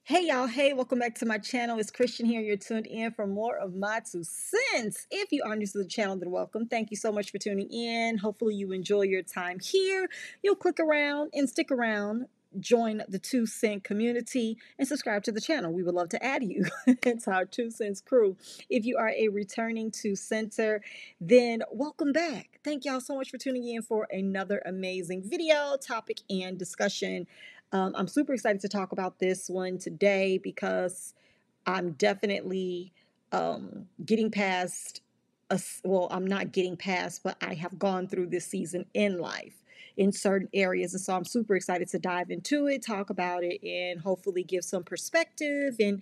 Hey y'all, hey, welcome back to my channel. It's Christian here. You're tuned in for more of my 2 cents. If you are new to the channel, then welcome. Thank you so much for tuning in. Hopefully you enjoy your time here. You'll click around and stick around, join the 2 cent community, and subscribe to the channel. We would love to add you to our 2 cents crew. If you are a returning 2 center, then welcome back. Thank y'all so much for tuning in for another amazing video, topic, and discussion. I'm super excited to talk about this one today because I'm definitely getting past well, I'm not getting past, but I have gone through this season in life in certain areas. And so I'm super excited to dive into it, talk about it, and hopefully give some perspective and,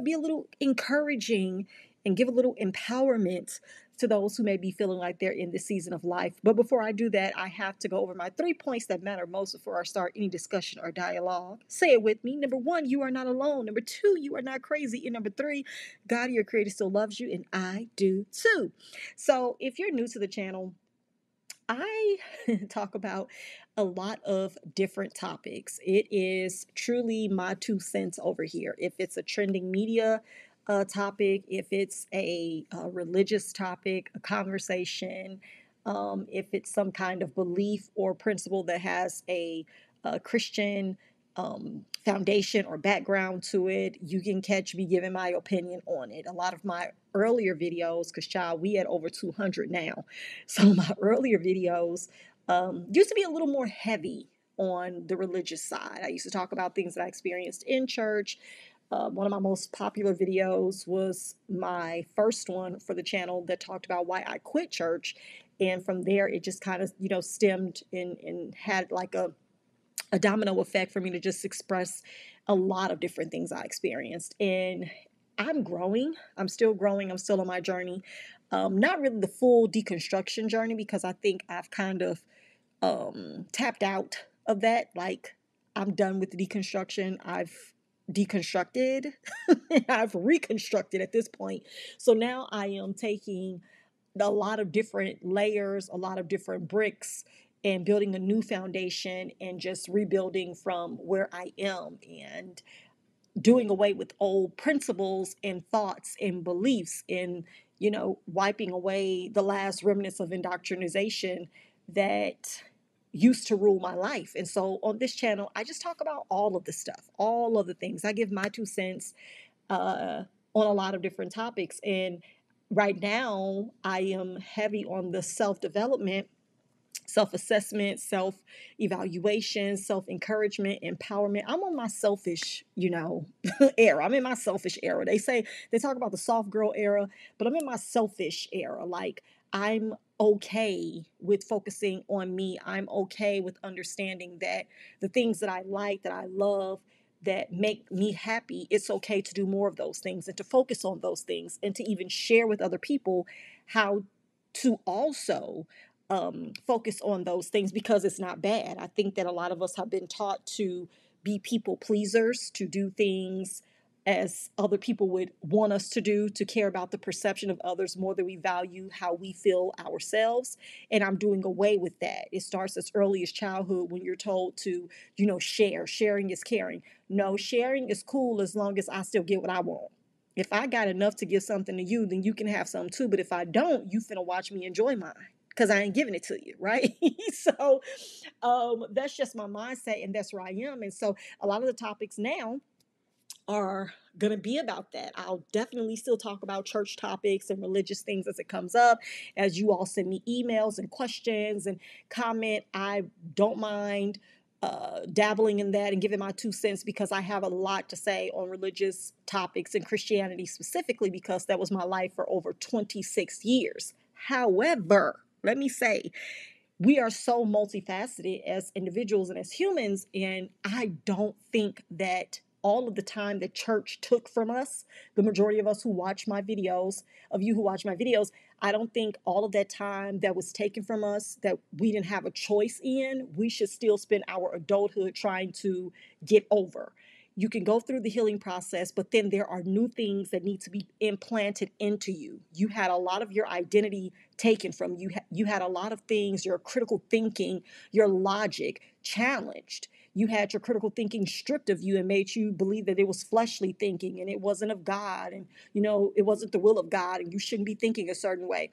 be a little encouraging and give a little empowerment to those who may be feeling like they're in this season of life. But before I do that, I have to go over my 3 points that matter most before I start any discussion or dialogue. Say it with me. Number 1, you are not alone. Number 2, you are not crazy. And number 3, God, your creator, still loves you, and I do too. So if you're new to the channel, I talk about a lot of different topics. It is truly my 2 cents over here. If it's a trending media topic, if it's a religious topic, a conversation, if it's some kind of belief or principle that has a Christian foundation or background to it, you can catch me giving my opinion on it. A lot of my earlier videos, because child, we at over 200 now. So my earlier videos used to be a little more heavy on the religious side. I used to talk about things that I experienced in church. One of my most popular videos was my first one for the channel that talked about why I quit church. And from there, it just kind of, stemmed and had like a domino effect for me to just express a lot of different things I experienced. And I'm growing. I'm still growing. I'm still on my journey. Not really the full deconstruction journey because I think I've kind of tapped out of that. Like, I'm done with the deconstruction. I've deconstructed. I've reconstructed at this point. So now I am taking a lot of different layers, a lot of different bricks, and building a new foundation and just rebuilding from where I am and doing away with old principles and thoughts and beliefs and, wiping away the last remnants of indoctrination that used to rule my life. And so on this channel, I just talk about all of the stuff, all of the things. I give my 2 cents on a lot of different topics. And right now, I am heavy on the self-development, self-assessment, self-evaluation, self-encouragement, empowerment. I'm on my selfish, era. I'm in my selfish era. They talk about the soft girl era, but I'm in my selfish era. Like, I'm okay with focusing on me. I'm okay with understanding that the things that I like, that I love, that make me happy, it's okay to do more of those things and to focus on those things and to even share with other people how to also focus on those things because it's not bad. I think that a lot of us have been taught to be people pleasers, to do things as other people would want us to do, to care about the perception of others more than we value how we feel ourselves. And I'm doing away with that. It starts as early as childhood when you're told to, share. Sharing is caring. No, sharing is cool as long as I still get what I want. If I got enough to give something to you, then you can have some too. But if I don't, you finna watch me enjoy mine because I ain't giving it to you, right? So that's just my mindset, and that's where I am. And so a lot of the topics now are going to be about that. I'll definitely still talk about church topics and religious things as it comes up. As you all send me emails and questions and comment, I don't mind dabbling in that and giving my 2 cents because I have a lot to say on religious topics and Christianity specifically because that was my life for over 26 years. However, let me say, we are so multifaceted as individuals and as humans, and I don't think that all of the time that church took from us, the majority of us who watch my videos, of you who watch my videos, I don't think all of that time that was taken from us that we didn't have a choice in, we should still spend our adulthood trying to get over. You can go through the healing process, but then there are new things that need to be implanted into you. You had a lot of your identity taken from you. You had a lot of things, your critical thinking, your logic challenged. you had your critical thinking stripped of you and made you believe that it was fleshly thinking and it wasn't of God, and it wasn't the will of God, and you shouldn't be thinking a certain way.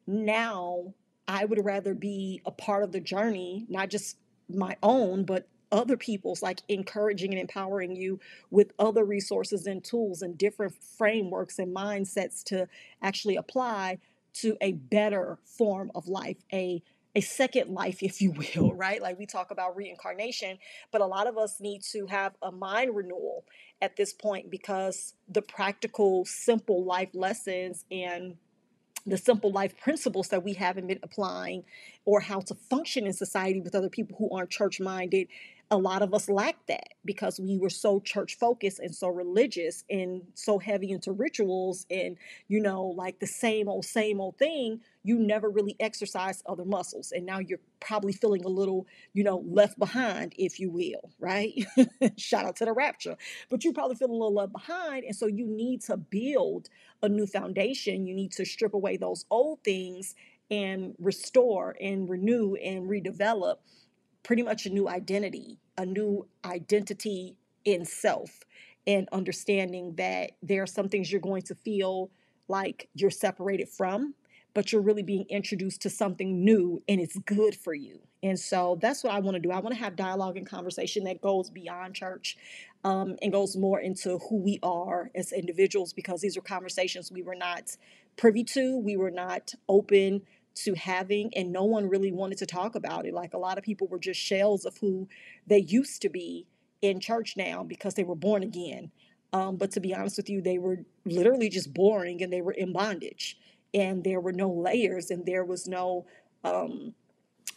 Now I would rather be a part of the journey, not just my own, but other people's, like encouraging and empowering you with other resources and tools and different frameworks and mindsets to actually apply to a better form of life, a second life, if you will, right? Like we talk about reincarnation, but a lot of us need to have a mind renewal at this point, because the practical, simple life lessons and the simple life principles that we haven't been applying, or how to function in society with other people who aren't church minded, a lot of us lack that because we were so church focused and so religious and so heavy into rituals and like the same old thing. You never really exercise other muscles, and now you're probably feeling a little left behind, if you will, right? Shout out to the rapture. But you probably feel a little left behind, and so you need to build a new foundation. You need to strip away those old things and restore and renew and redevelop pretty much a new identity in self, and understanding that there are some things you're going to feel like you're separated from, but you're really being introduced to something new and it's good for you. And so that's what I want to do. I want to have dialogue and conversation that goes beyond church, and goes more into who we are as individuals, because these are conversations we were not privy to, we were not open to having, and no one really wanted to talk about it. Like a lot of people were just shells of who they used to be in church now because they were born again. But to be honest with you, they were literally just boring, and they were in bondage, and there were no layers, and there was no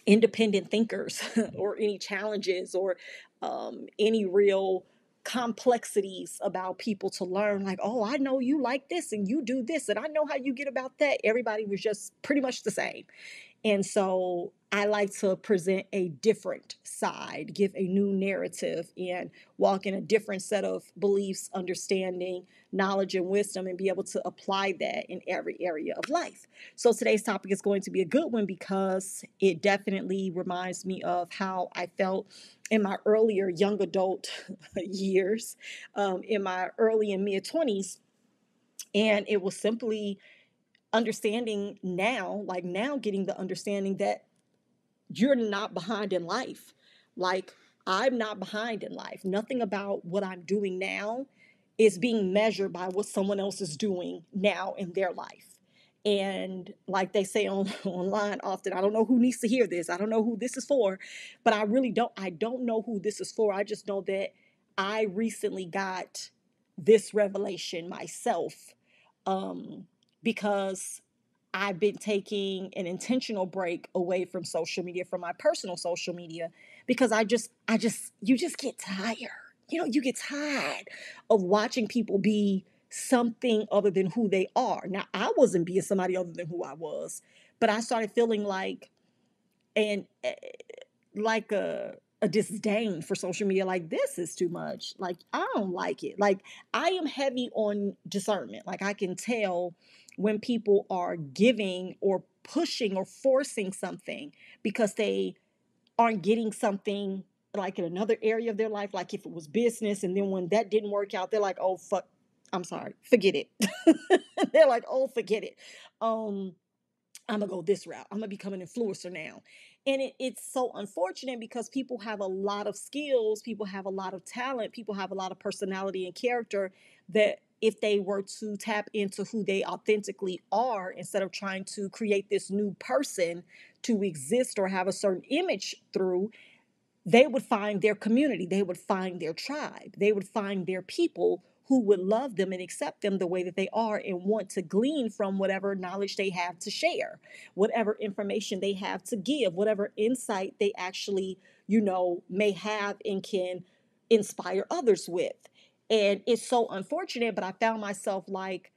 independent thinkers or any challenges or any real complexities about people to learn. Like, oh, I know you like this and you do this, and I know how you get about that. Everybody was just pretty much the same. And so I like to present a different side, give a new narrative, and walk in a different set of beliefs, understanding, knowledge, and wisdom, and be able to apply that in every area of life. So today's topic is going to be a good one because it definitely reminds me of how I felt in my earlier young adult years, in my early and mid 20s. And it was simply understanding now, like now getting the understanding that you're not behind in life. Like, I'm not behind in life. Nothing about what I'm doing now is being measured by what someone else is doing now in their life. And like they say online often, I don't know who needs to hear this. I don't know who this is for, but I don't know who this is for. I just know that I recently got this revelation myself, because I've been taking an intentional break away from social media, from my personal social media, because you just get tired. You get tired of watching people be something other than who they are. Now, I wasn't being somebody other than who I was, but I started feeling and like a disdain for social media. Like, this is too much. Like, I don't like it. Like, I am heavy on discernment. Like, I can tell when people are giving or pushing or forcing something because they aren't getting something like in another area of their life. Like if it was business, and then when that didn't work out, they're like, oh fuck, I'm sorry, forget it. They're like, oh, forget it. I'm gonna go this route. I'm gonna become an influencer now. And it's so unfortunate because people have a lot of skills, people have a lot of talent, people have a lot of personality and character, that if they were to tap into who they authentically are, instead of trying to create this new person to exist or have a certain image through, they would find their community, they would find their tribe, they would find their people who would love them and accept them the way that they are, and want to glean from whatever knowledge they have to share, whatever information they have to give, whatever insight they actually, may have and can inspire others with. And it's so unfortunate, but I found myself like,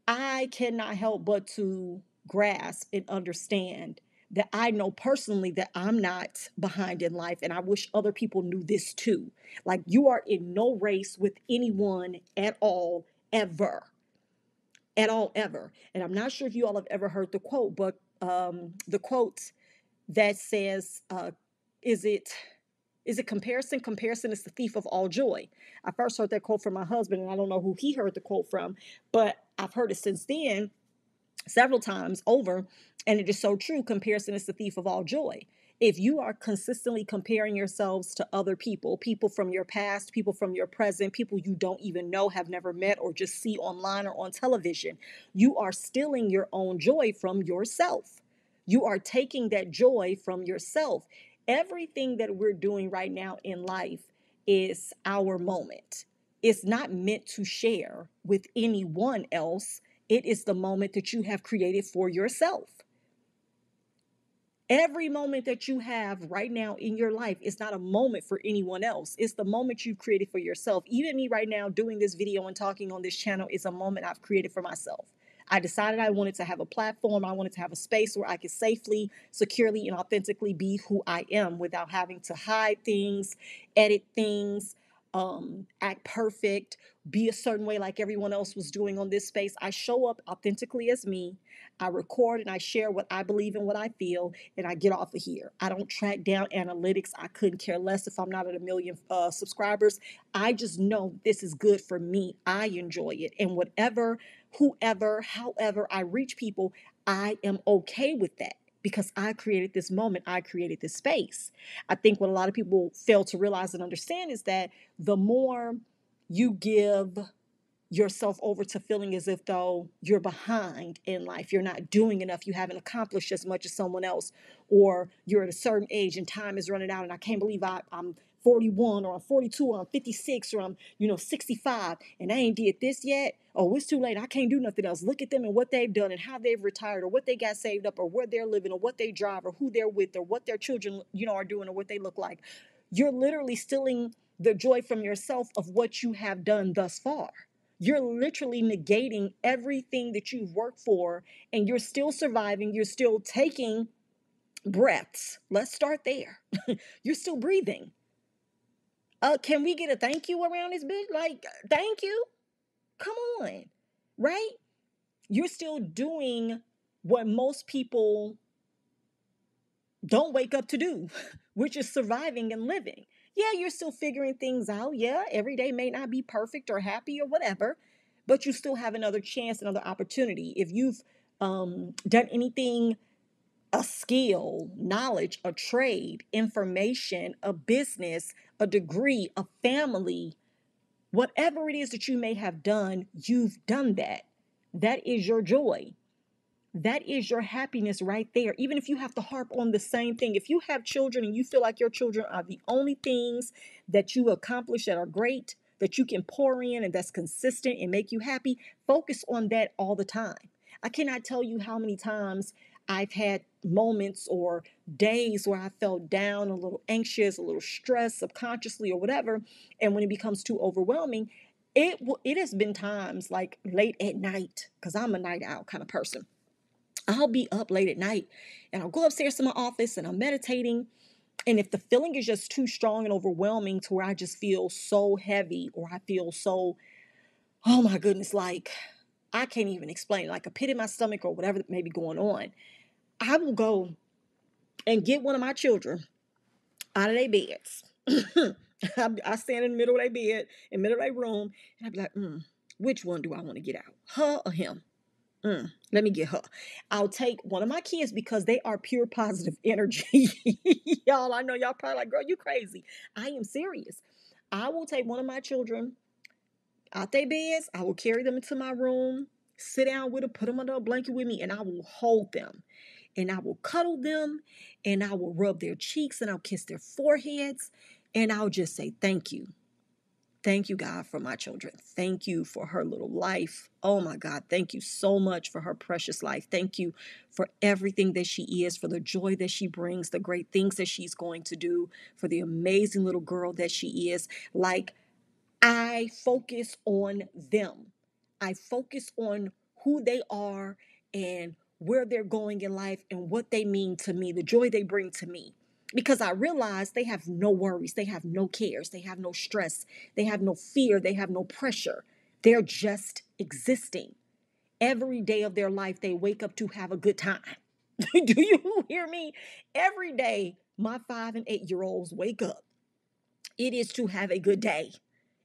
I cannot help but to grasp and understand that I know personally that I'm not behind in life. And I wish other people knew this too. Like, you are in no race with anyone at all, ever. At all, ever. And I'm not sure if you all have ever heard the quote, but the quote that says, is it Is it comparison? Comparison is the thief of all joy. I first heard that quote from my husband, and I don't know who he heard the quote from, but I've heard it since then several times over, and it is so true. Comparison is the thief of all joy. If you are consistently comparing yourselves to other people, people from your past, people from your present, people you don't even know, have never met, or just see online or on television, you are stealing your own joy from yourself. You are taking that joy from yourself. Everything that we're doing right now in life is our moment. It's not meant to share with anyone else. It is the moment that you have created for yourself. Every moment that you have right now in your life is not a moment for anyone else. It's the moment you've created for yourself. Even me right now doing this video and talking on this channel is a moment I've created for myself. I decided I wanted to have a platform. I wanted to have a space where I could safely, securely, and authentically be who I am without having to hide things, edit things, act perfect, be a certain way like everyone else was doing on this space. I show up authentically as me. I record and I share what I believe and what I feel, and I get off of here. I don't track down analytics. I couldn't care less if I'm not at 1 million subscribers. I just know this is good for me. I enjoy it. And whatever, whoever, however I reach people, I am okay with that because I created this moment. I created this space. I think what a lot of people fail to realize and understand is that the more you give yourself over to feeling as if though you're behind in life, you're not doing enough, you haven't accomplished as much as someone else, or you're at a certain age and time is running out and I can't believe I'm 41 or I'm 42 or I'm 56 or I'm 65 and I ain't did this yet. Oh, it's too late. I can't do nothing else. Look at them and what they've done and how they've retired or what they got saved up or where they're living or what they drive or who they're with or what their children are doing or what they look like. You're literally stealing the joy from yourself of what you have done thus far. You're literally negating everything that you've worked for, and you're still surviving. You're still taking breaths. Let's start there. You're still breathing. Can we get a thank you around this bitch? Like, thank you? Come on, right? You're still doing what most people don't wake up to do, which is surviving and living. Yeah, you're still figuring things out. Yeah, every day may not be perfect or happy or whatever, but you still have another chance, another opportunity. If you've done anything, a skill, knowledge, a trade, information, a business, a degree, a family, whatever it is that you may have done, you've done that. That is your joy. That is your happiness right there. Even if you have to harp on the same thing, if you have children and you feel like your children are the only things that you accomplish that are great, that you can pour in and that's consistent and make you happy, focus on that all the time. I cannot tell you how many times I've had moments or days where I felt down, a little anxious, a little stressed subconsciously or whatever. And when it becomes too overwhelming, it has been times like late at night, because I'm a night owl kind of person. I'll be up late at night and I'll go upstairs to my office and I'm meditating. And if the feeling is just too strong and overwhelming to where I just feel so heavy or I feel so, oh my goodness, like I can't even explain, like a pit in my stomach or whatever may be going on, I will go and get one of my children out of their beds. I stand in the middle of their bed, in the middle of their room, and I'll be like, which one do I want to get out? Her or him? Let me get her. I'll take one of my kids because they are pure positive energy. Y'all, I know y'all probably like, girl, you crazy. I am serious. I will take one of my children out their beds. I will carry them into my room, sit down with them, put them under a blanket with me, and I will hold them. And I will cuddle them, and I will rub their cheeks, and I'll kiss their foreheads, and I'll just say, thank you. Thank you, God, for my children. Thank you for her little life. Oh, my God. Thank you so much for her precious life. Thank you for everything that she is, for the joy that she brings, the great things that she's going to do, for the amazing little girl that she is. Like, I focus on them. I focus on who they are and where they're going in life and what they mean to me, the joy they bring to me. Because I realize they have no worries, they have no cares, they have no stress, they have no fear, they have no pressure. They're just existing. Every day of their life, they wake up to have a good time. Do you hear me? Every day, my 5 and 8 year olds wake up It is to have a good day.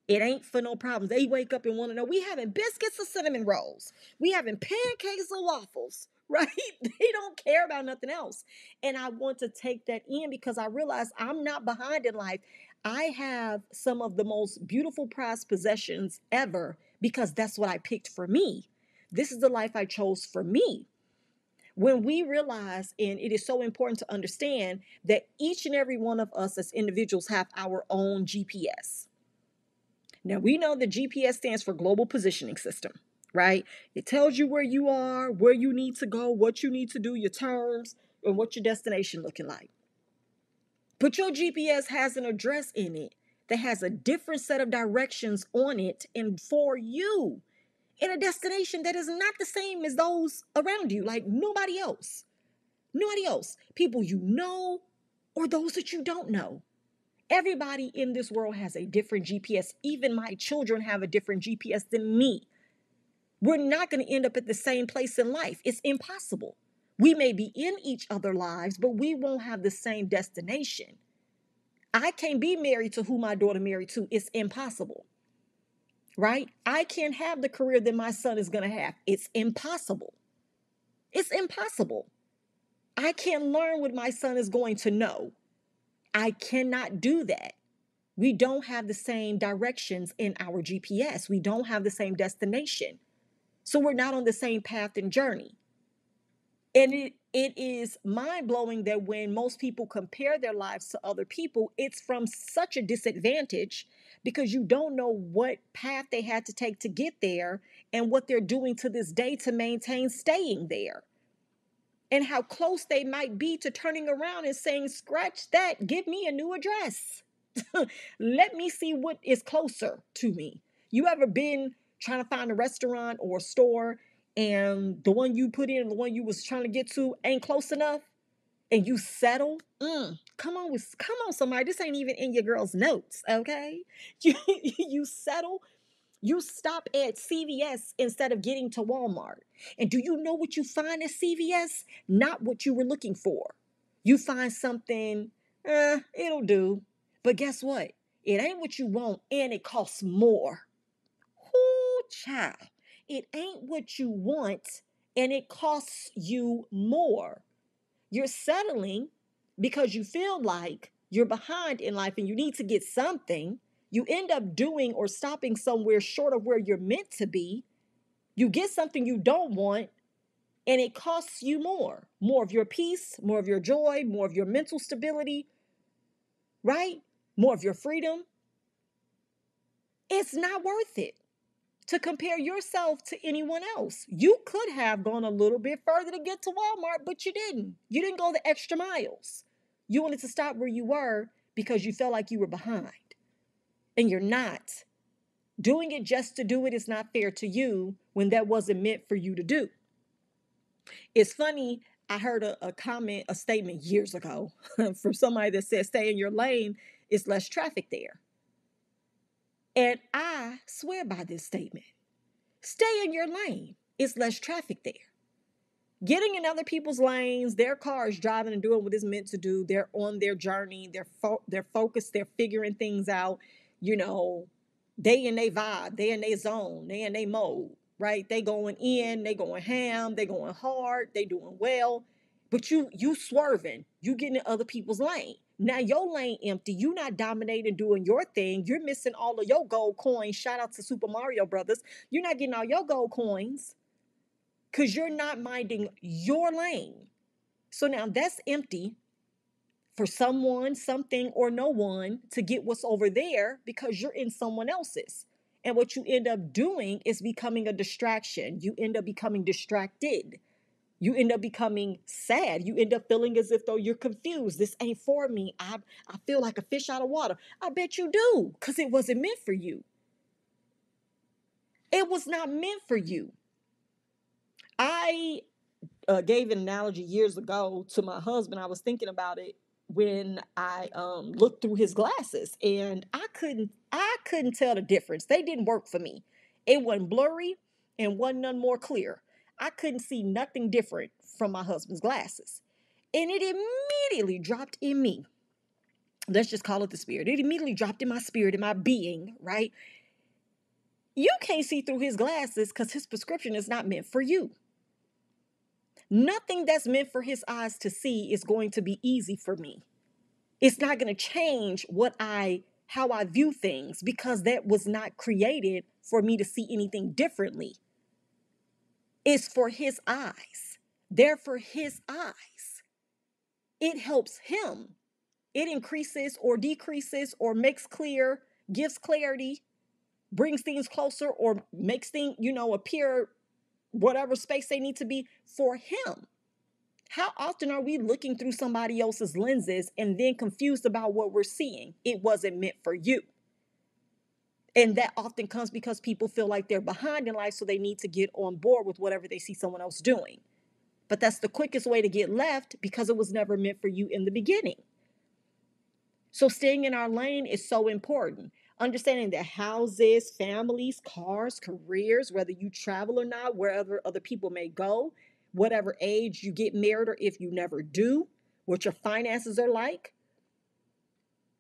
It ain't for no problems. They wake up and want to know, we having biscuits or cinnamon rolls? We having pancakes or waffles, right? They don't care about nothing else. And I want to take that in because I realize I'm not behind in life. I have some of the most beautiful prized possessions ever because that's what I picked for me. This is the life I chose for me. When we realize, and it is so important to understand that each and every one of us as individuals have our own GPS. Now, we know the GPS stands for Global Positioning System, right? It tells you where you are, where you need to go, what you need to do, your terms, and what your destination looking like. But your GPS has an address in it that has a different set of directions on it and for you in a destination that is not the same as those around you, like nobody else. Nobody else. People you know or those that you don't know. Everybody in this world has a different GPS. Even my children have a different GPS than me. We're not going to end up at the same place in life. It's impossible. We may be in each other's lives, but we won't have the same destination. I can't be married to who my daughter married to. It's impossible, right? I can't have the career that my son is going to have. It's impossible. It's impossible. I can't learn what my son is going to know. I cannot do that. We don't have the same directions in our GPS. We don't have the same destination. So we're not on the same path and journey. And it is mind-blowing that when most people compare their lives to other people, it's from such a disadvantage because you don't know what path they had to take to get there and what they're doing to this day to maintain staying there. And how close they might be to turning around and saying, scratch that, give me a new address. Let me see what is closer to me. You ever been trying to find a restaurant or a store and the one you put in, the one you was trying to get to ain't close enough and you settle? Come on, somebody. This ain't even in your girl's notes, okay? You settle. You stop at CVS instead of getting to Walmart. And do you know what you find at CVS? Not what you were looking for. You find something, it'll do. But guess what? It ain't what you want and it costs more. Ooh, child. It ain't what you want and it costs you more. You're settling because you feel like you're behind in life and you need to get something. You end up doing or stopping somewhere short of where you're meant to be. You get something you don't want, and it costs you more. More of your peace, more of your joy, more of your mental stability, right? More of your freedom. It's not worth it to compare yourself to anyone else. You could have gone a little bit further to get to Walmart, but you didn't. You didn't go the extra miles. You wanted to stop where you were because you felt like you were behind. And you're not. Doing it just to do it is not fair to you when that wasn't meant for you to do. It's funny, I heard a statement years ago from somebody that said, stay in your lane, it's less traffic there. And I swear by this statement. Stay in your lane, it's less traffic there. Getting in other people's lanes, their car is driving and doing what it's meant to do. They're on their journey, they're focused, they're figuring things out, they in their vibe, they in their zone, they in their mode, right? They going in, they going ham, they going hard, they doing well. But you swerving, you getting in other people's lane. Now your lane empty, you not dominating doing your thing. You're missing all of your gold coins. Shout out to Super Mario Brothers. You're not getting all your gold coins because you're not minding your lane. So now that's empty for someone, something, or no one to get what's over there because you're in someone else's. And what you end up doing is becoming a distraction. You end up becoming distracted. You end up becoming sad. You end up feeling as if though you're confused. This ain't for me. I feel like a fish out of water. I bet you do, because it wasn't meant for you. It was not meant for you. I gave an analogy years ago to my husband. I was thinking about it when I looked through his glasses, and I couldn't tell the difference. They didn't work for me. It wasn't blurry and wasn't none more clear. I couldn't see nothing different from my husband's glasses. And it immediately dropped in me. Let's just call it the spirit. It immediately dropped in my spirit, in my being, right? You can't see through his glasses because his prescription is not meant for you. Nothing that's meant for his eyes to see is going to be easy for me. It's not going to change how I view things, because that was not created for me to see anything differently. It's for his eyes. They're for his eyes. It helps him. It increases or decreases or makes clear, gives clarity, brings things closer, or makes things, appear whatever space they need to be for him. How often are we looking through somebody else's lenses and then confused about what we're seeing? It wasn't meant for you. And that often comes because people feel like they're behind in life, so they need to get on board with whatever they see someone else doing. But that's the quickest way to get left, because it was never meant for you in the beginning. So staying in our lane is so important. Understanding that houses, families, cars, careers, whether you travel or not, wherever other people may go, whatever age you get married or if you never do, what your finances are like,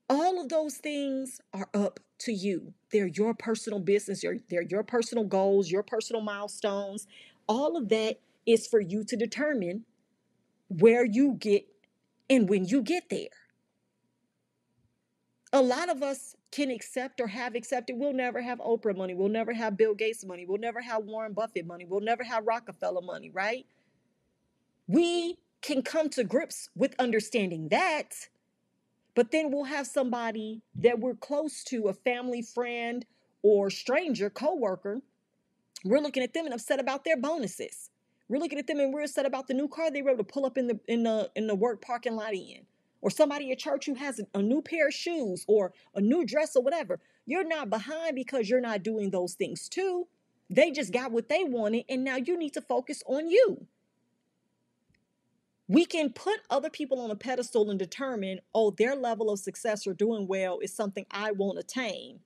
all of those things are up to you. They're your personal business. They're your personal goals, your personal milestones. All of that is for you to determine where you get and when you get there. A lot of us can accept or have accepted we'll never have Oprah money. We'll never have Bill Gates money. We'll never have Warren Buffett money. We'll never have Rockefeller money, right? We can come to grips with understanding that, but then we'll have somebody that we're close to, a family friend or stranger, coworker. We're looking at them and upset about their bonuses. We're looking at them and we're upset about the new car they were able to pull up in the work parking lot in. Or somebody at church who has a new pair of shoes or a new dress or whatever. You're not behind because you're not doing those things too. They just got what they wanted, and now you need to focus on you. We can put other people on a pedestal and determine, oh, their level of success or doing well is something I won't attain,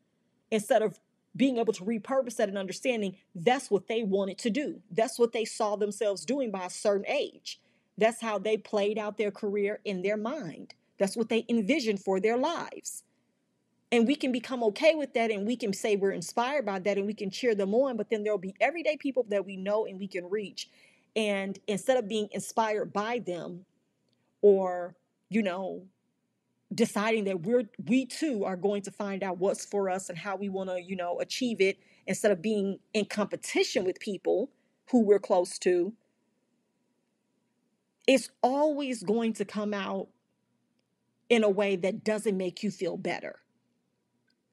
instead of being able to repurpose that and understanding that's what they wanted to do. That's what they saw themselves doing by a certain age. That's how they played out their career in their mind. That's what they envisioned for their lives. And we can become okay with that, and we can say we're inspired by that, and we can cheer them on. But then there'll be everyday people that we know and we can reach. And instead of being inspired by them, or, deciding that we too are going to find out what's for us and how we want to, achieve it, instead of being in competition with people who we're close to, it's always going to come out in a way that doesn't make you feel better.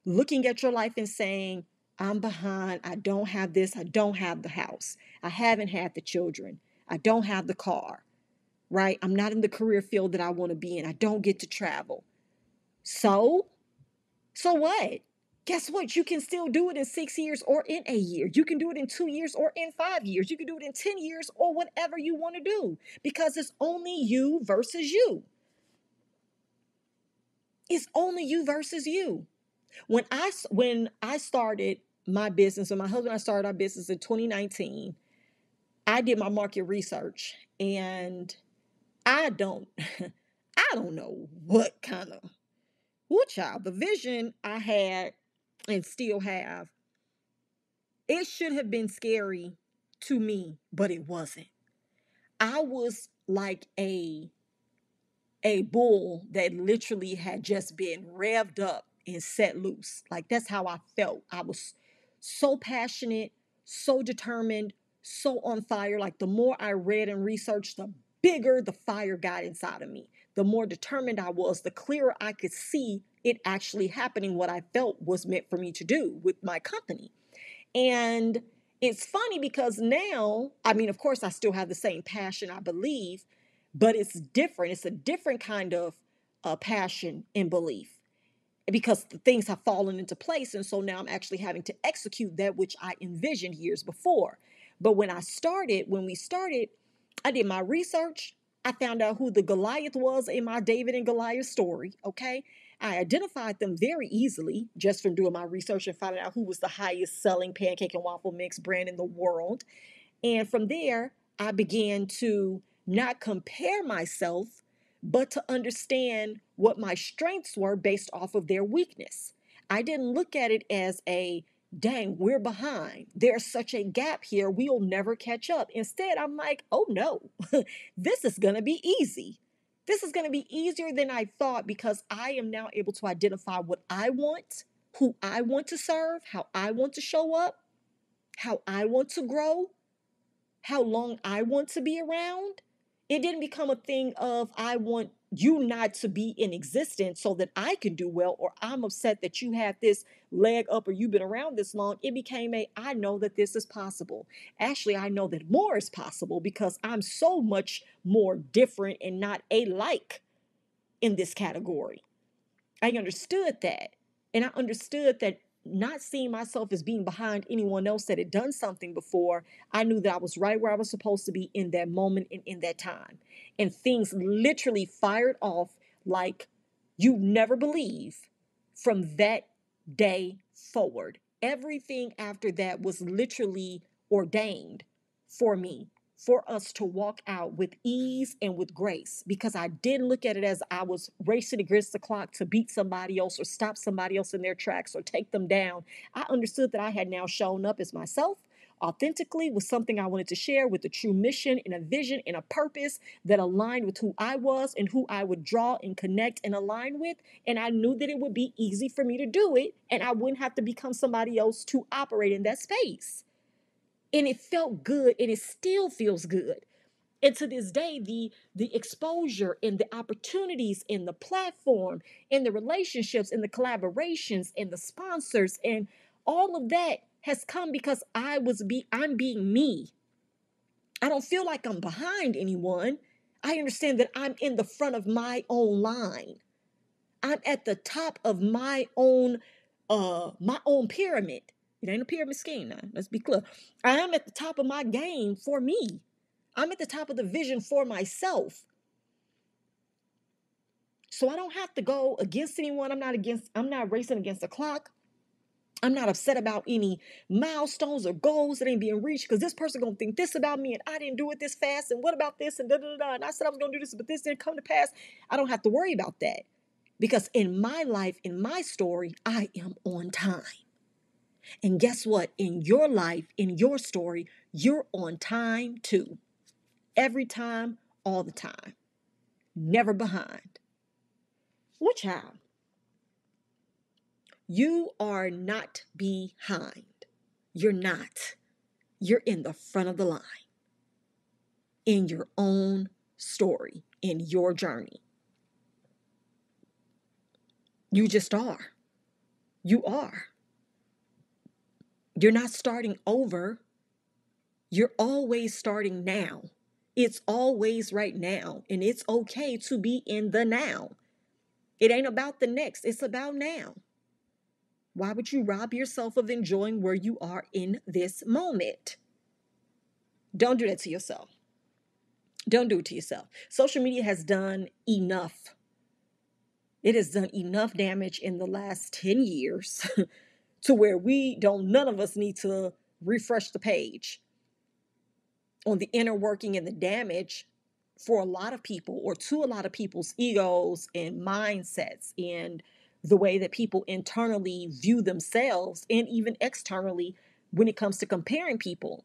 Looking at your life and saying, I'm behind, I don't have this, I don't have the house, I haven't had the children, I don't have the car, right? I'm not in the career field that I want to be in, I don't get to travel. So what? Guess what? You can still do it in 6 years or in a year. You can do it in 2 years or in 5 years. You can do it in 10 years or whatever you want to do, because it's only you versus you. It's only you versus you. When I started my business, when my husband and I started our business in 2019, I did my market research, and I don't know what kind of, child, the vision I had and still have, it should have been scary to me, but it wasn't. I was like a bull that literally had just been revved up and set loose. Like, that's how I felt. I was so passionate, so determined, so on fire. Like, the more I read and researched, the bigger the fire got inside of me. The more determined I was, the clearer I could see it actually happening, what I felt was meant for me to do with my company. And it's funny because now, of course, I still have the same passion, I believe, but it's different. It's a different kind of passion and belief, because the things have fallen into place. And so now I'm actually having to execute that which I envisioned years before. But when we started, I did my research. I found out who the Goliath was in my David and Goliath story. Okay. I identified them very easily just from doing my research and finding out who was the highest selling pancake and waffle mix brand in the world. And from there, I began to not compare myself, but to understand what my strengths were based off of their weakness. I didn't look at it as a, dang, we're behind. There's such a gap here. We'll never catch up. Instead, I'm like, oh no, this is going to be easy. This is going to be easier than I thought because I am now able to identify what I want, who I want to serve, how I want to show up, how I want to grow, how long I want to be around. It didn't become a thing of I want you not to be in existence so that I can do well, or I'm upset that you have this leg up or you've been around this long. It became a I know that this is possible. Actually, I know that more is possible because I'm so much more different and not alike in this category. I understood that. And I understood that not seeing myself as being behind anyone else that had done something before, I knew that I was right where I was supposed to be in that moment and in that time. And things literally fired off like you never believe from that day forward. Everything after that was literally ordained for me, for us to walk out with ease and with grace, because I didn't look at it as I was racing against the clock to beat somebody else or stop somebody else in their tracks or take them down. I understood that I had now shown up as myself authentically with something I wanted to share, with a true mission and a vision and a purpose that aligned with who I was and who I would draw and connect and align with. And I knew that it would be easy for me to do it and I wouldn't have to become somebody else to operate in that space. And it felt good and it still feels good. And to this day, the exposure and the opportunities and the platform and the relationships and the collaborations and the sponsors and all of that has come because I'm being me. I don't feel like I'm behind anyone. I understand that I'm in the front of my own line. I'm at the top of my own pyramid. It ain't a pyramid scheme now. Let's be clear. I am at the top of my game for me. I'm at the top of the vision for myself. So I don't have to go against anyone. I'm not racing against the clock. I'm not upset about any milestones or goals that ain't being reached because this person gonna think this about me and I didn't do it this fast and what about this and da da da and I said I was gonna do this but this didn't come to pass. I don't have to worry about that because in my life, in my story, I am on time. And guess what? In your life, in your story, you're on time too. Every time, all the time. Never behind. What child? You are not behind. You're not. You're in the front of the line. In your own story, in your journey. You just are. You are. You're not starting over. You're always starting now. It's always right now. And it's okay to be in the now. It ain't about the next. It's about now. Why would you rob yourself of enjoying where you are in this moment? Don't do that to yourself. Don't do it to yourself. Social media has done enough. It has done enough damage in the last 10 years to where none of us need to refresh the page on the inner working and the damage for a lot of people or to a lot of people's egos and mindsets and the way that people internally view themselves and even externally when it comes to comparing people.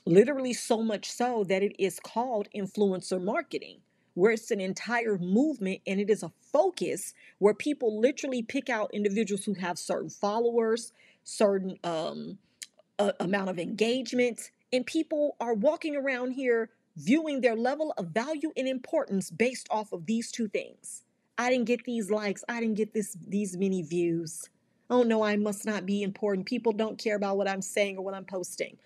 Literally so much so that it is called influencer marketing, where it's an entire movement and it is a focus where people literally pick out individuals who have certain followers, certain amount of engagement, and people are walking around here viewing their level of value and importance based off of these two things. I didn't get these likes. I didn't get these many views. Oh no, I must not be important. People don't care about what I'm saying or what I'm posting.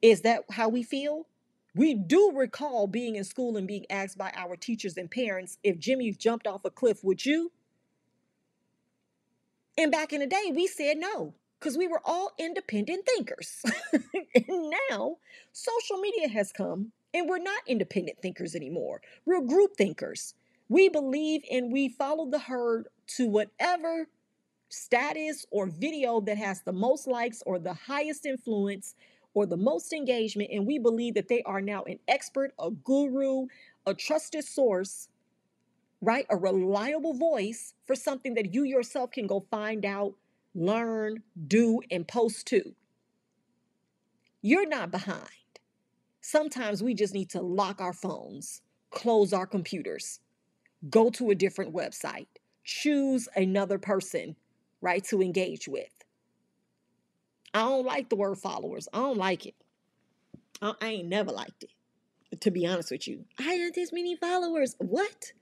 Is that how we feel? We do recall being in school and being asked by our teachers and parents, if Jimmy jumped off a cliff, would you? And back in the day, we said no, because we were all independent thinkers. And now social media has come and we're not independent thinkers anymore. We're group thinkers. We believe and we follow the herd to whatever status or video that has the most likes or the highest influence or the most engagement. And we believe that they are now an expert, a guru, a trusted source right? A reliable voice for something that you yourself can go find out, learn, do, and post to. You're not behind. Sometimes we just need to lock our phones, close our computers, go to a different website, choose another person, right, to engage with. I don't like the word followers. I don't like it. I ain't never liked it, to be honest with you. I have this many followers. What?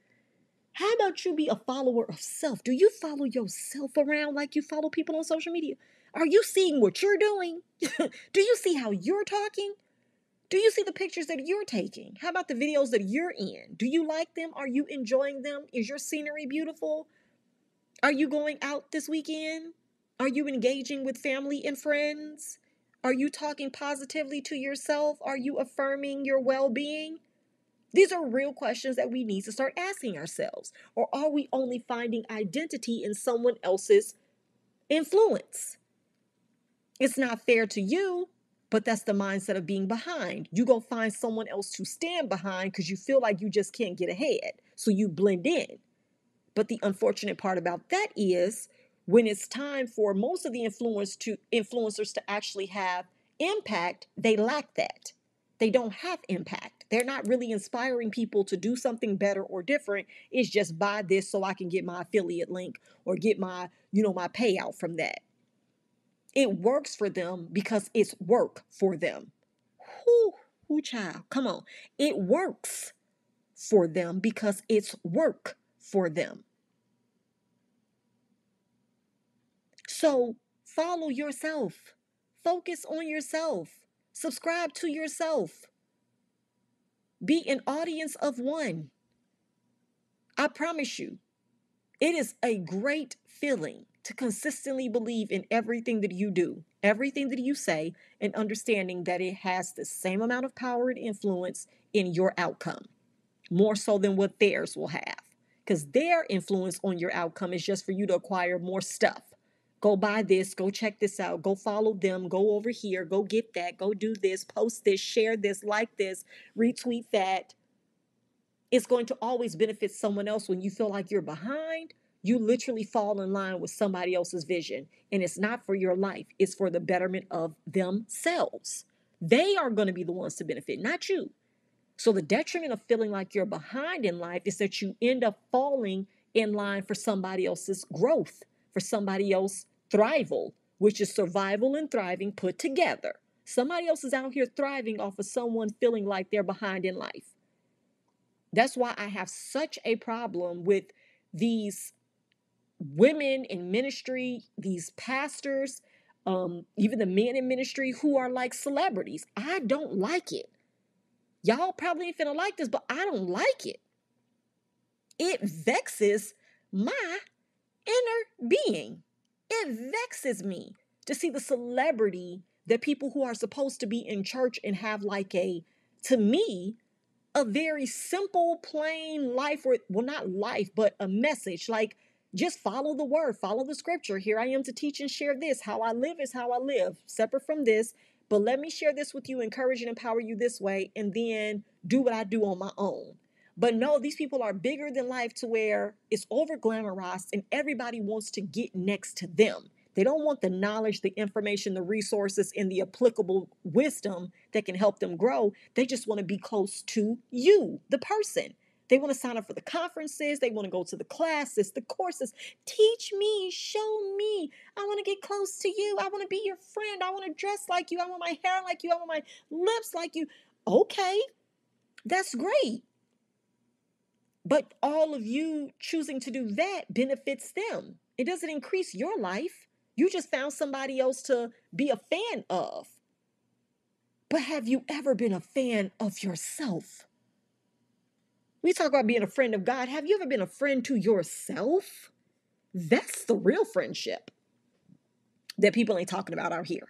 How about you be a follower of self? Do you follow yourself around like you follow people on social media? Are you seeing what you're doing? Do you see how you're talking? Do you see the pictures that you're taking? How about the videos that you're in? Do you like them? Are you enjoying them? Is your scenery beautiful? Are you going out this weekend? Are you engaging with family and friends? Are you talking positively to yourself? Are you affirming your well-being? These are real questions that we need to start asking ourselves. Or are we only finding identity in someone else's influence? It's not fair to you, but that's the mindset of being behind. You go find someone else to stand behind because you feel like you just can't get ahead. So you blend in. But the unfortunate part about that is when it's time for most of the influencers to actually have impact, they lack that. They don't have impact. They're not really inspiring people to do something better or different. It's just buy this so I can get my affiliate link or get my, my payout from that. It works for them because it's work for them. Whoo, child, come on. It works for them because it's work for them. So follow yourself. Focus on yourself. Subscribe to yourself. Be an audience of one. I promise you, it is a great feeling to consistently believe in everything that you do, everything that you say, and understanding that it has the same amount of power and influence in your outcome, more so than what theirs will have. Because their influence on your outcome is just for you to acquire more stuff. Go buy this, go check this out, go follow them, go over here, go get that, go do this, post this, share this, like this, retweet that. It's going to always benefit someone else. When you feel like you're behind, you literally fall in line with somebody else's vision. And it's not for your life. It's for the betterment of themselves. They are going to be the ones to benefit, not you. So the detriment of feeling like you're behind in life is that you end up falling in line for somebody else's growth, for somebody else's thrival, which is survival and thriving put together. Somebody else is out here thriving off of someone feeling like they're behind in life. That's why I have such a problem with these women in ministry, these pastors, even the men in ministry who are like celebrities. I don't like it. Y'all probably ain't finna like this, but I don't like it. It vexes my inner being. It vexes me to see the celebrity that people who are supposed to be in church and have like to me, a very simple, plain life, or well, not life, but a message. Like, just follow the word, follow the scripture. Here I am to teach and share this. How I live is how I live, separate from this. But let me share this with you, encourage and empower you this way, and then do what I do on my own. But no, these people are bigger than life to where it's over glamorized and everybody wants to get next to them. They don't want the knowledge, the information, the resources, and the applicable wisdom that can help them grow. They just want to be close to you, the person. They want to sign up for the conferences. They want to go to the classes, the courses. Teach me, show me. I want to get close to you. I want to be your friend. I want to dress like you. I want my hair like you. I want my lips like you. Okay, that's great. But all of you choosing to do that benefits them. It doesn't increase your life. You just found somebody else to be a fan of. But have you ever been a fan of yourself? We talk about being a friend of God. Have you ever been a friend to yourself? That's the real friendship that people ain't talking about out here.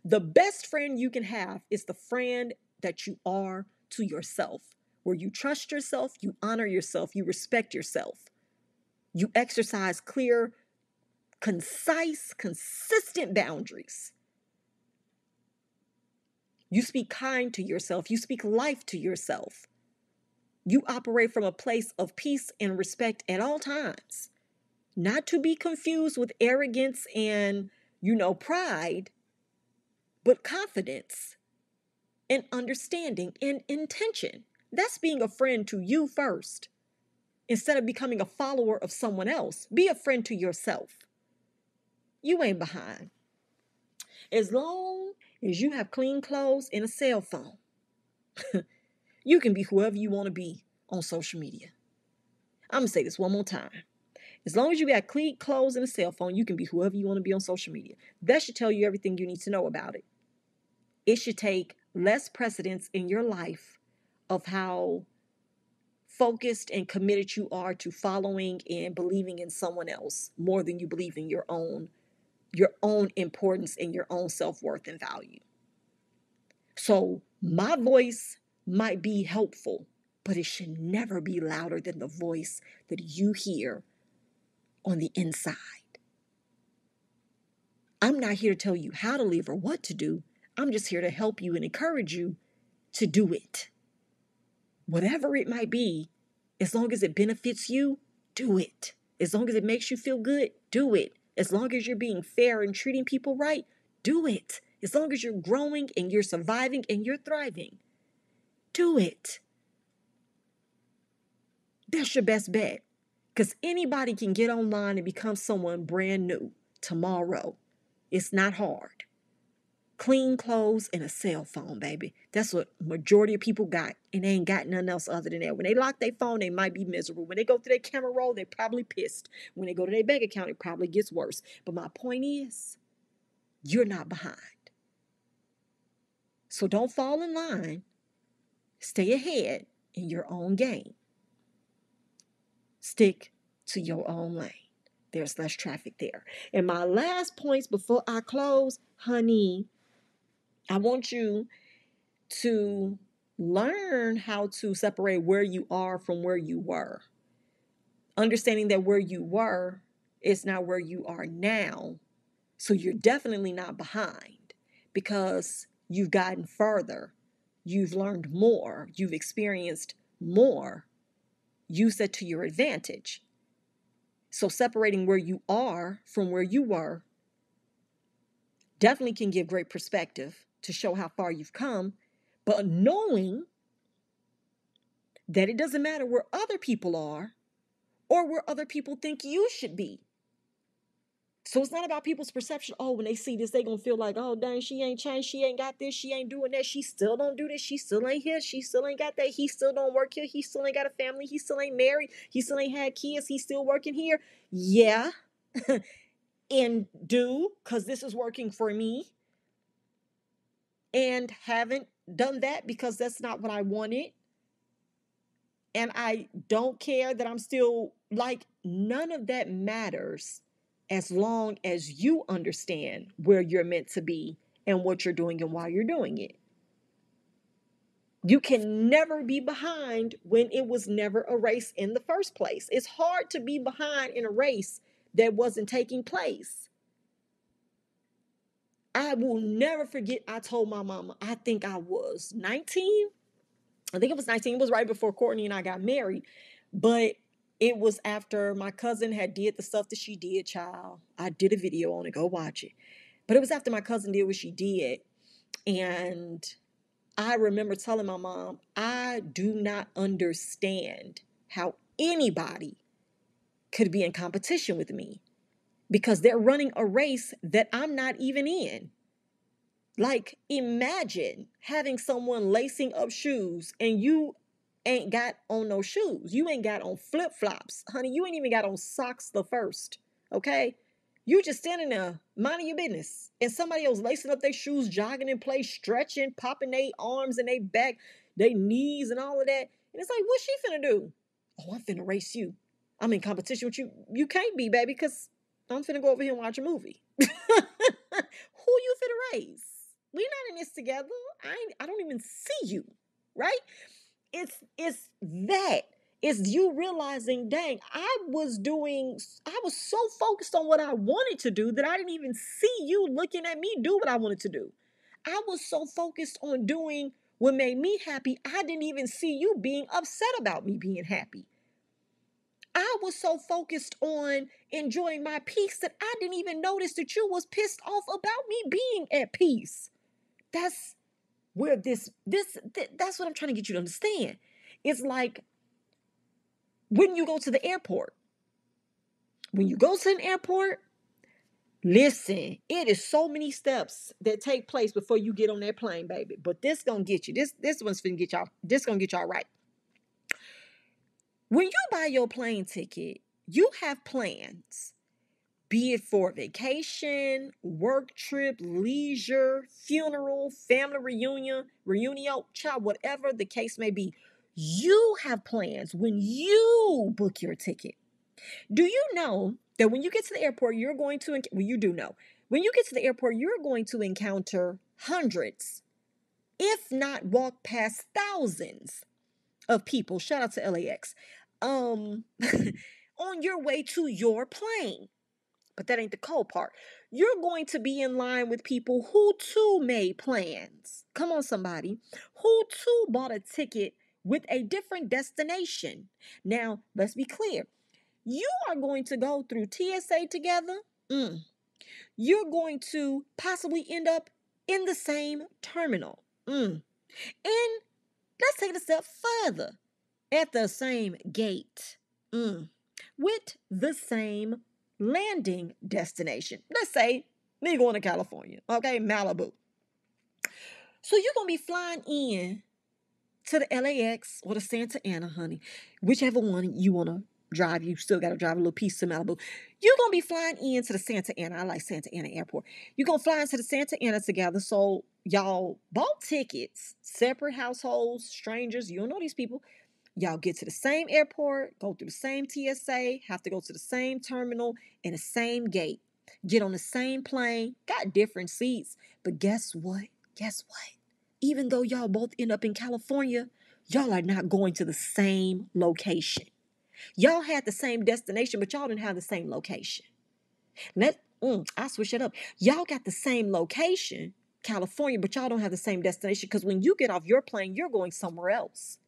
The best friend you can have is the friend that you are to yourself, where you trust yourself, you honor yourself, you respect yourself. You exercise clear, concise, consistent boundaries. You speak kind to yourself. You speak life to yourself. You operate from a place of peace and respect at all times, not to be confused with arrogance and, pride, but confidence and understanding and intention. That's being a friend to you first. Instead of becoming a follower of someone else, be a friend to yourself. You ain't behind. As long as you have clean clothes and a cell phone, you can be whoever you want to be on social media. I'm going to say this one more time. As long as you got clean clothes and a cell phone, you can be whoever you want to be on social media. That should tell you everything you need to know about it. It should take less precedence in your life of how focused and committed you are to following and believing in someone else more than you believe in your own importance and your own self-worth and value. So my voice might be helpful, but it should never be louder than the voice that you hear on the inside. I'm not here to tell you how to live or what to do. I'm just here to help you and encourage you to do it. Whatever it might be, as long as it benefits you, do it. As long as it makes you feel good, do it. As long as you're being fair and treating people right, do it. As long as you're growing and you're surviving and you're thriving, do it. That's your best bet. Because anybody can get online and become someone brand new tomorrow. It's not hard. Clean clothes and a cell phone, baby. That's what majority of people got. And they ain't got nothing else other than that. When they lock their phone, they might be miserable. When they go through their camera roll, they're probably pissed. When they go to their bank account, it probably gets worse. But my point is, you're not behind. So don't fall in line. Stay ahead in your own game. Stick to your own lane. There's less traffic there. And my last points before I close, honey, I want you to learn how to separate where you are from where you were. Understanding that where you were is not where you are now. So you're definitely not behind because you've gotten further. You've learned more. You've experienced more. Use that to your advantage. So separating where you are from where you were definitely can give great perspective to show how far you've come, but knowing that it doesn't matter where other people are or where other people think you should be. So it's not about people's perception. Oh, when they see this, they're going to feel like, oh, dang, she ain't changed. She ain't got this. She ain't doing that. She still don't do this. She still ain't here. She still ain't got that. He still don't work here. He still ain't got a family. He still ain't married. He still ain't had kids. He's still working here. Yeah. And do, because this is working for me. And haven't done that because that's not what I wanted. And I don't care that I'm still like, none of that matters as long as you understand where you're meant to be and what you're doing and why you're doing it. You can never be behind when it was never a race in the first place. It's hard to be behind in a race that wasn't taking place. I will never forget, I told my mama, I think I was 19. I think it was 19. It was right before Courtney and I got married. But it was after my cousin had did the stuff that she did, child. I did a video on it. Go watch it. But it was after my cousin did what she did. And I remember telling my mom, I do not understand how anybody could be in competition with me because they're running a race that I'm not even in. Like, imagine having someone lacing up shoes and you ain't got on no shoes. You ain't got on flip-flops. Honey, you ain't even got on socks the first, okay? You just standing there, minding your business. And somebody else lacing up their shoes, jogging in place, stretching, popping their arms and their back, their knees and all of that. And it's like, what's she finna do? Oh, I'm finna race you. I'm in competition with you. You can't be, baby, because I'm finna go over here and watch a movie. Who you finna race? We're not in this together. I don't even see you, right? It's that. It's you realizing, dang, I was so focused on what I wanted to do that I didn't even see you looking at me do what I wanted to do. I was so focused on doing What made me happy, I didn't even see you being upset about me being happy. I was so focused on enjoying my peace that I didn't even notice that you was pissed off about me being at peace. That's where that's what I'm trying to get you to understand. It's like when you go to the airport. When you go to an airport, listen, it is so many steps that take place before you get on that plane, baby. But this gonna get you. This one's gonna get y'all. This gonna get y'all right. When you buy your plane ticket, you have plans, be it for vacation, work trip, leisure, funeral, family reunion, child, whatever the case may be. You have plans when you book your ticket. Do you know that when you get to the airport, you're going to, well, you do know, when you get to the airport, you're going to encounter hundreds, if not walk past thousands of people, shout out to LAX, on your way to your plane. But that ain't the cold part. You're going to be in line with people who too made plans. Come on, somebody. Who too bought a ticket with a different destination. Now, let's be clear. You are going to go through TSA together. You're going to possibly end up in the same terminal. And let's take it a step further. At the same gate. With the same landing destination. Let's say me going to California. Okay, Malibu. So you're going to be flying in to the LAX or the Santa Ana, honey. Whichever one you want to drive. You still got to drive a little piece to Malibu. You're going to be flying into the Santa Ana. I like Santa Ana Airport. You're going to fly into the Santa Ana together. So y'all bought tickets. Separate households, strangers. You don't know these people. Y'all get to the same airport, go through the same TSA, have to go to the same terminal and the same gate. Get on the same plane, got different seats. But guess what? Even though y'all both end up in California, y'all are not going to the same location. Y'all had the same destination, but y'all didn't have the same location. I switch it up. Y'all got the same location, California, but y'all don't have the same destination because when you get off your plane, you're going somewhere else.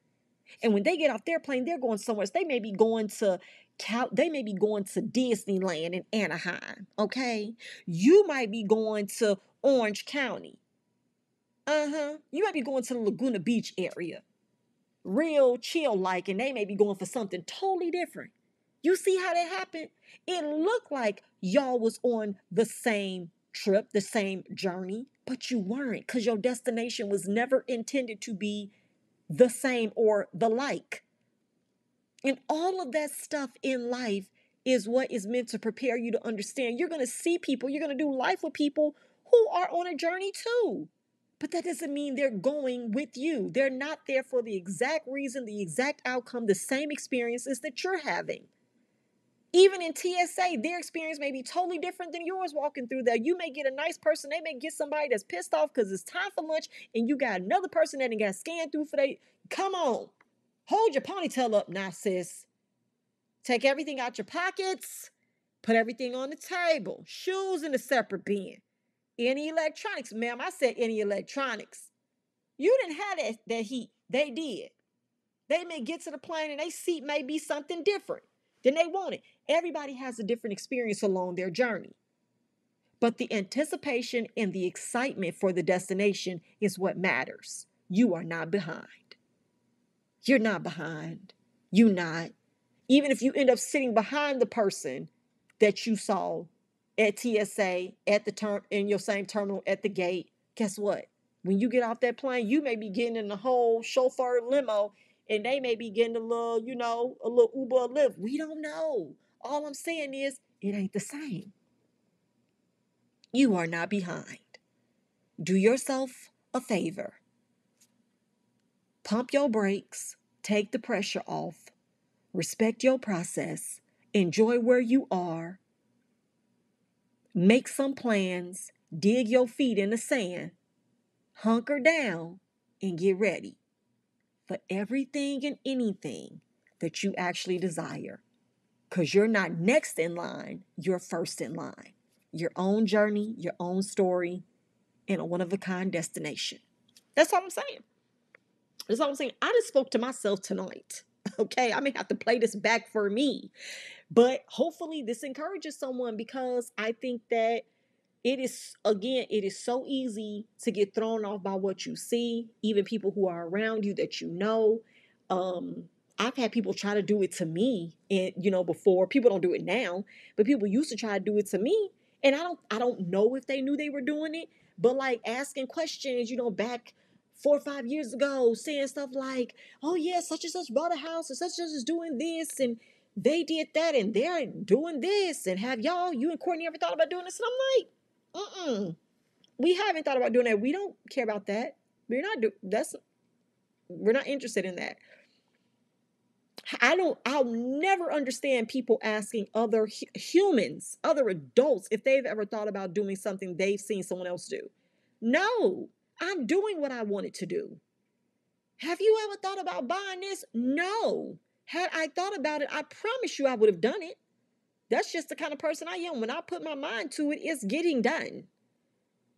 And when they get off their plane, they're going somewhere else. They may be going to Disneyland in Anaheim, okay? You might be going to Orange County. You might be going to the Laguna Beach area. Real chill like, and they may be going for something totally different. You see how that happened? It looked like y'all was on the same trip, the same journey, but you weren't because your destination was never intended to be the same or the like. And all of that stuff in life is what is meant to prepare you to understand. You're going to see people, you're going to do life with people who are on a journey too. But that doesn't mean they're going with you. They're not there for the exact reason, the exact outcome, the same experiences that you're having. Even in TSA, their experience may be totally different than yours walking through there. You may get a nice person. They may get somebody that's pissed off because it's time for lunch and you got another person that got scanned through for they. Come on. Hold your ponytail up now, sis. Take everything out your pockets. Put everything on the table. Shoes in a separate bin. Any electronics. Ma'am, I said any electronics. You didn't have that heat. They did. They may get to the plane and their seat may be something different than they wanted. Everybody has a different experience along their journey. But the anticipation and the excitement for the destination is what matters. You are not behind. You're not behind. You're not. Even if you end up sitting behind the person that you saw at TSA, at the in your same terminal, at the gate, guess what? When you get off that plane, you may be getting in the whole chauffeur limo and they may be getting a little, a little Uber or Lyft. We don't know. All I'm saying is it ain't the same. You are not behind. Do yourself a favor. Pump your brakes. Take the pressure off. Respect your process. Enjoy where you are. Make some plans. Dig your feet in the sand. Hunker down and get ready for everything and anything that you actually desire. Because you're not next in line, you're first in line. Your own journey, your own story, and a one-of-a-kind destination. That's all I'm saying. That's all I'm saying. I just spoke to myself tonight. Okay, I may have to play this back for me. But hopefully this encourages someone, because I think that it is so easy to get thrown off by what you see, even people who are around you that you know. Um, I've had people try to do it to me, and before. People don't do it now, but people used to try to do it to me, and I don't know if they knew they were doing it, but like asking questions, back 4 or 5 years ago, saying stuff like, "Oh yeah, such and such bought a house, and such and such is doing this, and they did that, and they're doing this, and have you and Courtney ever thought about doing this?" And I'm like, we haven't thought about doing that. We don't care about that. We're not interested in that. I'll never understand people asking other humans, other adults, if they've ever thought about doing something they've seen someone else do. No, I'm doing what I wanted to do. Have you ever thought about buying this? No. Had I thought about it, I promise you I would have done it. That's just the kind of person I am. When I put my mind to it, it's getting done.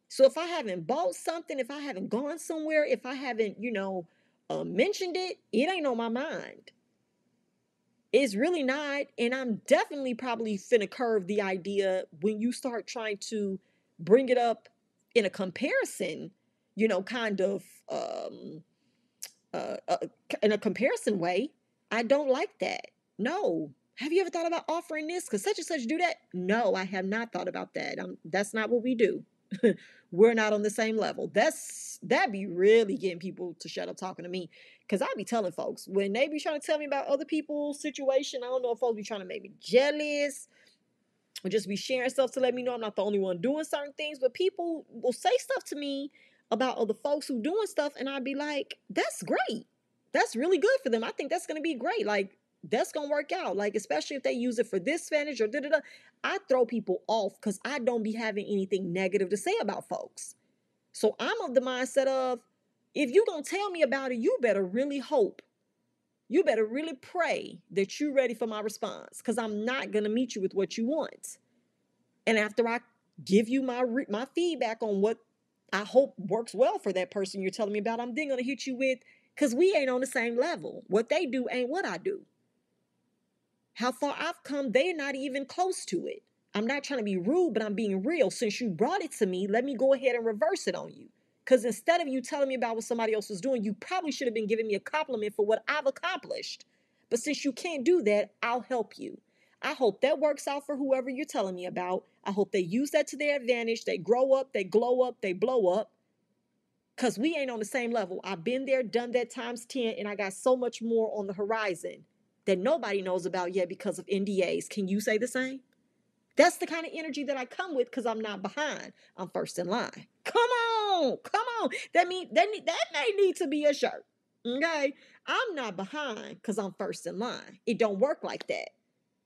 So if I haven't bought something, if I haven't gone somewhere, if I haven't, mentioned it, it ain't on my mind. It's really not. And I'm definitely probably finna curve the idea when you start trying to bring it up in a comparison, kind of uh, uh, in a comparison way. I don't like that. No. Have you ever thought about offering this? Because such and such do that? No, I have not thought about that. That's not what we do. We're not on the same level. That'd be really getting people to shut up talking to me. Because I be telling folks, when they be trying to tell me about other people's situation, I don't know if folks be trying to make me jealous or just be sharing stuff to let me know I'm not the only one doing certain things. But people will say stuff to me about other folks who doing stuff, and I'd be like, that's great. That's really good for them. I think that's going to be great. Like, that's going to work out. Like, especially if they use it for this advantage or da-da-da. I throw people off because I don't be having anything negative to say about folks. So I'm of the mindset of, if you're going to tell me about it, you better really hope. You better really pray that you're ready for my response, because I'm not going to meet you with what you want. And after I give you my feedback on what I hope works well for that person you're telling me about, I'm then going to hit you with, because we ain't on the same level. What they do ain't what I do. How far I've come, they're not even close to it. I'm not trying to be rude, but I'm being real. Since you brought it to me, let me go ahead and reverse it on you. Because instead of you telling me about what somebody else was doing, you probably should have been giving me a compliment for what I've accomplished. But since you can't do that, I'll help you. I hope that works out for whoever you're telling me about. I hope they use that to their advantage. They grow up, they glow up, they blow up. Because we ain't on the same level. I've been there, done that times 10, and I got so much more on the horizon that nobody knows about yet because of NDAs. Can you say the same? That's the kind of energy that I come with, because I'm not behind. I'm first in line. Come on. That may need to be a shirt. Okay? I'm not behind because I'm first in line. It don't work like that.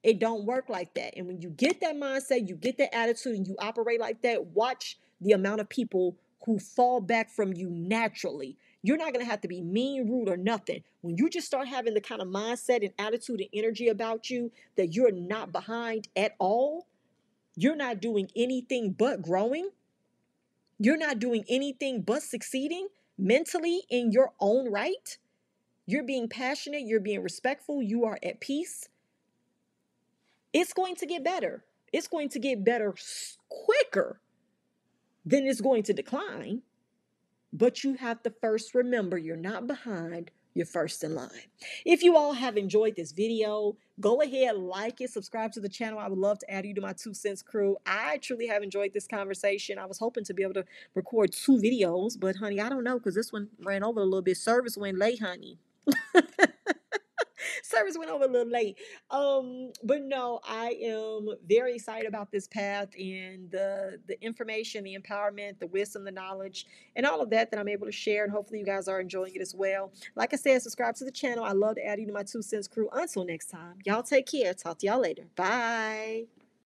It don't work like that. And when you get that mindset, you get that attitude, and you operate like that, watch the amount of people who fall back from you naturally. You're not going to have to be mean, rude, or nothing. When you just start having the kind of mindset and attitude and energy about you that you're not behind at all, you're not doing anything but growing. You're not doing anything but succeeding mentally in your own right. You're being passionate. You're being respectful. You are at peace. It's going to get better. It's going to get better quicker than it's going to decline. But you have to first remember you're not behind, you're first in line. If you all have enjoyed this video, go ahead, like it, subscribe to the channel. I would love to add you to my 2 cents crew. I truly have enjoyed this conversation. I was hoping to be able to record 2 videos, but honey, I don't know, because this one ran over a little bit. Service went late, honey. Service went over a little late. But no, I am very excited about this path and the information, the empowerment, the wisdom, the knowledge, and all of that I'm able to share. And hopefully you guys are enjoying it as well. Like I said, subscribe to the channel. I love to add you to my 2 cents crew. Until next time, y'all take care. Talk to y'all later. Bye.